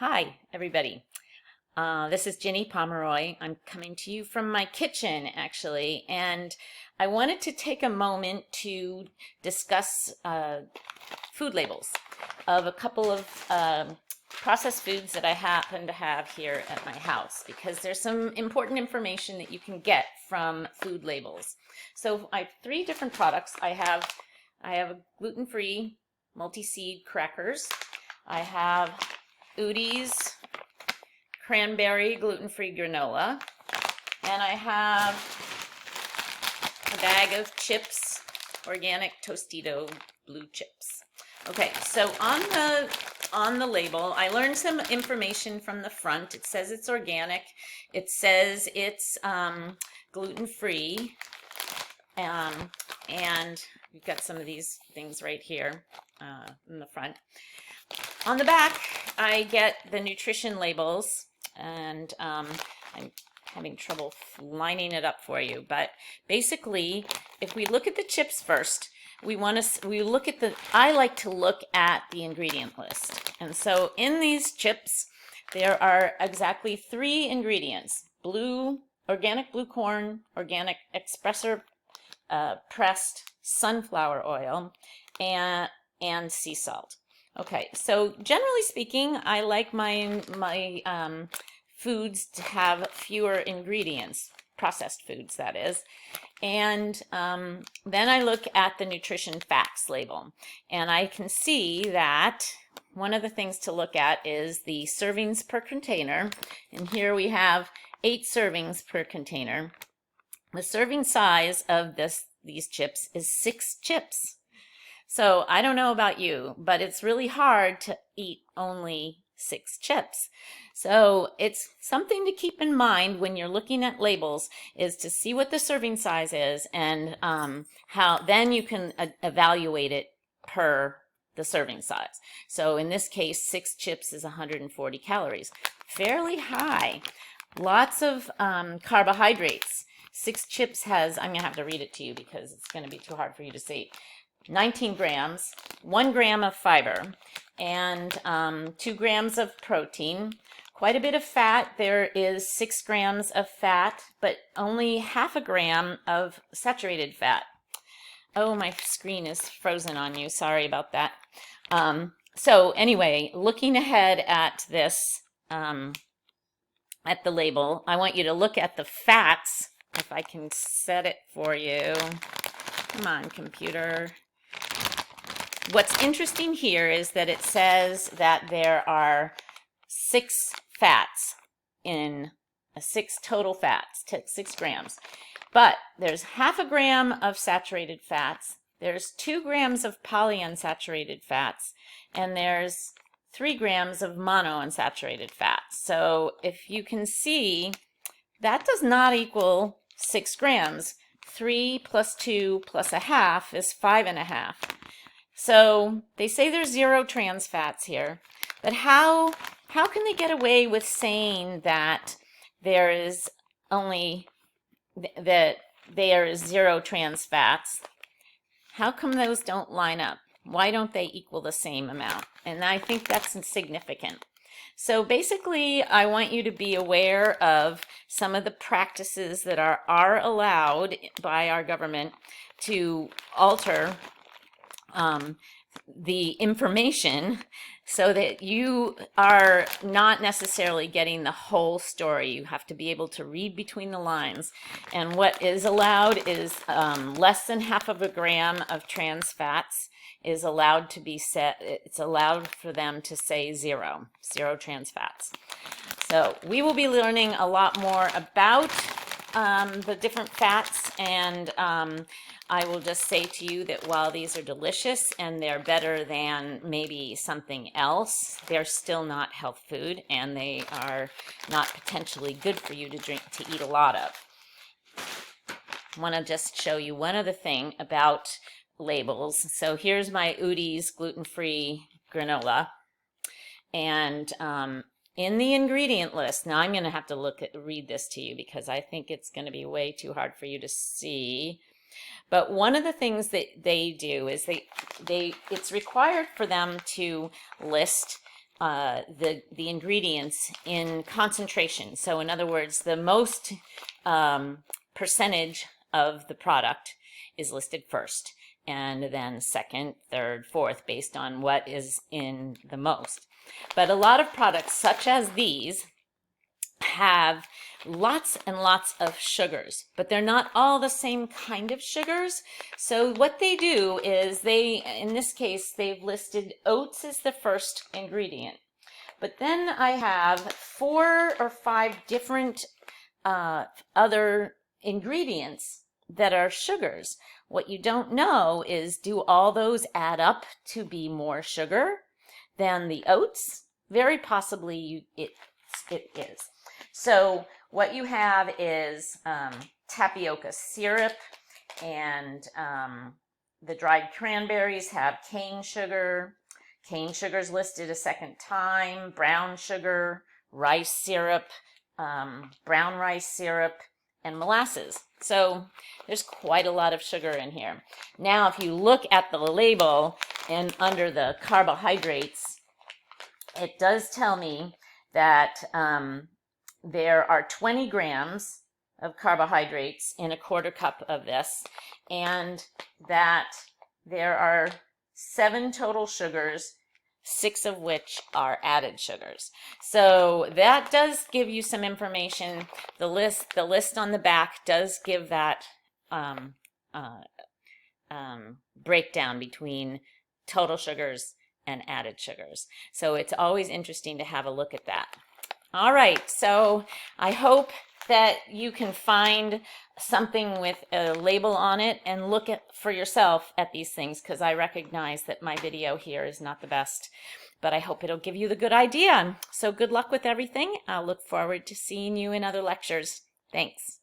Hi, everybody. This is Ginny Pomeroy. I'm coming to you from my kitchen, actually, and I wanted to take a moment to discuss food labels of a couple of processed foods that I happen to have here at my house because there's some important information that you can get from food labels. So I have three different products. I have a gluten-free multi-seed crackers. I have Udi's cranberry gluten-free granola, and I have a bag of chips, organic Tostito blue chips. Okay, so on the label, I learned some information from the front. It says it's organic. It says it's gluten-free, and we've got some of these things right here in the front. On the back, I get the nutrition labels, and I'm having trouble lining it up for you. But basically, if we look at the chips first, I like to look at the ingredient list. And so in these chips, there are exactly 3 ingredients: organic blue corn, organic espresso pressed sunflower oil, and sea salt. Okay, so generally speaking, I like my foods to have fewer ingredients, processed foods, that is. And then I look at the nutrition facts label, and I can see that one of the things to look at is the servings per container. And here we have 8 servings per container. The serving size of these chips is 6 chips. So I don't know about you, but it's really hard to eat only 6 chips. So it's something to keep in mind when you're looking at labels, is to see what the serving size is, and how then you can evaluate it per the serving size. So in this case, 6 chips is 140 calories. Fairly high. Lots of carbohydrates. 6 chips has, I'm going to have to read it to you because it's going to be too hard for you to see. 19 grams, 1 gram of fiber, and 2 grams of protein. Quite a bit of fat. There is 6 grams of fat, but only half a gram of saturated fat. Oh, my screen is frozen on you. Sorry about that. So anyway, looking ahead at this, at the label, I want you to look at the fats, if I can set it for you. Come on, computer. What's interesting here is that it says that there are 6 fats in 6 total fats, 6 grams. But there's half a gram of saturated fats, there's 2 grams of polyunsaturated fats, and there's 3 grams of monounsaturated fats. So if you can see, that does not equal 6 grams. 3 plus 2 plus a half is 5.5. So they say there's 0 trans fats here, but how can they get away with saying that there is 0 trans fats? How come those don't line up? Why don't they equal the same amount? And I think that's insignificant. So basically, I want you to be aware of some of the practices that are allowed by our government to alter the information so that you are not necessarily getting the whole story. You have to be able to read between the lines. And what is allowed is less than half of a gram of trans fats is allowed to be set. It's allowed for them to say 0 trans fats. So we will be learning a lot more about the different fats, and I will just say to you that while these are delicious and they're better than maybe something else, they're still not health food, and they are not potentially good for you to eat a lot of. I want to just show you one other thing about labels. So here's my Udi's gluten-free granola, and in the ingredient list, now I'm going to have to read this to you because I think it's going to be way too hard for you to see. But one of the things that they do is it's required for them to list the ingredients in concentration. So in other words, the most percentage of the product is listed first, and then second, third, fourth, based on what is in the most. But a lot of products, such as these, have lots and lots of sugars, but they're not all the same kind of sugars. So what they do is in this case, they've listed oats as the first ingredient. But then I have 4 or 5 different other ingredients that are sugars. What you don't know is, do all those add up to be more sugar than the oats? Very possibly it is. So what you have is tapioca syrup, and the dried cranberries have cane sugar. Cane sugar is listed a second time. Brown sugar, rice syrup, brown rice syrup, and molasses. So there's quite a lot of sugar in here. Now, if you look at the label and under the carbohydrates, it does tell me that there are 20 grams of carbohydrates in a quarter cup of this, and that there are 7 total sugars, 6 of which are added sugars. So that does give you some information. The list on the back does give that breakdown between total sugars and added sugars. So it's always interesting to have a look at that. All right, so I hope that you can find something with a label on it and look for yourself at these things, because I recognize that my video here is not the best, but I hope it'll give you the good idea. So good luck with everything. I'll look forward to seeing you in other lectures. Thanks.